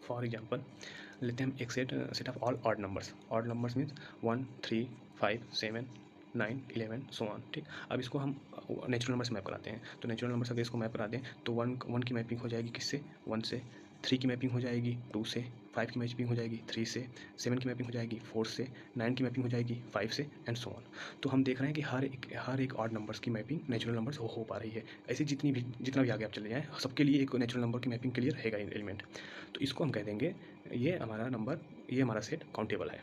For example लेते हैं हम एक set of all odd numbers means 1 3 5 7 9 11 so on. ठीक, अब इसको हम नेचुरल नंबर से मैप कराते हैं। तो नेचुरल नंबर से अगर इसको मैप करा दें तो वन की मैपिंग हो जाएगी किससे, 1 से, 3 की मैपिंग हो जाएगी 2 से, 5 की मैपिंग हो जाएगी 3 से, 7 की मैपिंग हो जाएगी 4 से, 9 की मैपिंग हो जाएगी 5 से एंड सो ऑन। तो हम देख रहे हैं कि हर एक ऑड नंबर्स की मैपिंग नेचुरल नंबर से हो पा रही है। ऐसी जितना भी आगे आप चले जाएँ सबके लिए एक नेचुरल नंबर की मैपिंग क्लियर रहेगा एलिमेंट। तो इसको हम कह देंगे ये हमारा सेट काउंटेबल है।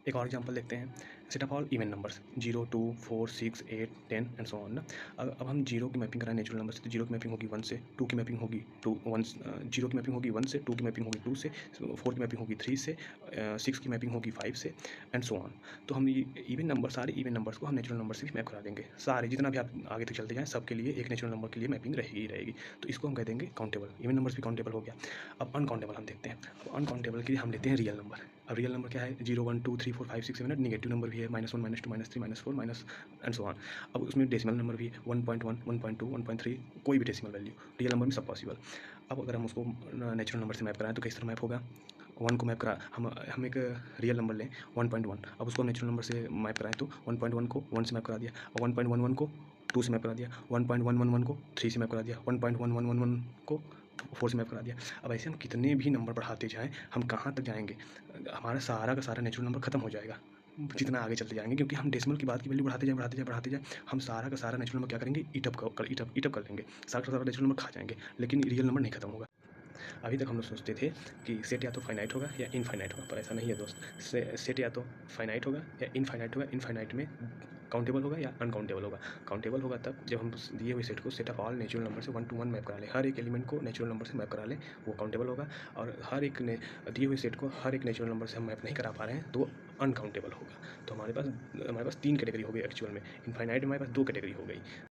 एक और एग्जांपल देखते हैं, set of all even numbers 0 2 4 6 8 10 and so on ना। अब हम जीरो की मैपिंग कराएं नेचुरल नंबर से, तो जीरो की मैपिंग होगी 1 से, 2 की मैपिंग होगी 0 की मैपिंग होगी 1 से, 2 की मैपिंग होगी 2 से, 4 की मैपिंग होगी 3 से, 6 की मैपिंग होगी 5 से एंड सो ऑन। तो हम सारे इवन नंबर्स को हम नेचुरल नंबर से भी मैप करा देंगे। सारे जितना भी आप आगे तक चलते जाएँ सबके लिए एक नेचुरल नंबर के लिए मैपिंग रहेगी। तो इसको हम कह देंगे काउंटेबल। इवन नंबर्स भी काउंटेबल हो गया। अब अनकाउंटेबल हम देखते हैं। अब अनकाउंटेबल के लिए हम लेते हैं रियल नंबर। अब रियल नंबर क्या है, 0 1 2 3 4 5 6 7 8, नेगेटिव नंबर भी है, -1 -2 -3 -4 माइनस एंड सो ऑन। अब उसमें डेसिमल नंबर भी है, 1.1 1.2 1.3, कोई भी डेसिमल वैल्यू, रियल नंबर में सब पॉसिबल। अब अगर हम उसको नेचुरल नंबर से मैप कराएं तो किस तरह मैप होगा, 1 को मैप करा हम एक रियल नंबर लें 1.1, अब उसको नेचुरल नंबर से मैप कराएं तो 1.1 को 1 से मैप करा दिया, और 1.11 को 2 से मैप करा दिया, 1.111 को 3 से मैप करा दिया, 1.1111 को 4 से मैप करा दिया। अब ऐसे हम कितने भी नंबर बढ़ाते जाएँ, हम कहाँ तक जाएंगे, हमारा सारा का सारा नेचुरल नंबर खत्म हो जाएगा जितना आगे चलते जाएंगे, क्योंकि हम डेसिमल की बाद की वैल्यू बढ़ाते जाए हम सारा का सारा नेचुरल नंबर क्या करेंगे, ईट अप कर लेंगे, सारा का सारा नेचुरल नंबर खा जाएंगे, लेकिन रियल नंबर नहीं खत्म होगा। अभी तक हम लोग सोचते थे कि सेट या तो फाइनाइट होगा या इनफाइनाइट होगा, पर ऐसा नहीं है दोस्त। सेट या तो फाइनाइट होगा या इनफाइनाइट होगा। इनफाइनाइट में काउंटेबल होगा या अनकाउंटेबल होगा। काउंटेबल होगा तब जब हम दिए हुए सेट को set of all natural number से 1 to 1 मैप करा लें, हर एक एलिमेंट को नेचुरल नंबर से मैप करा लें, वो काउंटेबल होगा। और हर एक दिए हुए सेट को हर एक नेचुरल नंबर से हम मैप नहीं करा पा रहे हैं तो अनकाउंटेबल होगा। तो हमारे पास 3 कैटेगरी हो गई एक्चुअल में। इनफाइनाइट में हमारे पास 2 कैटेगरी हो गई।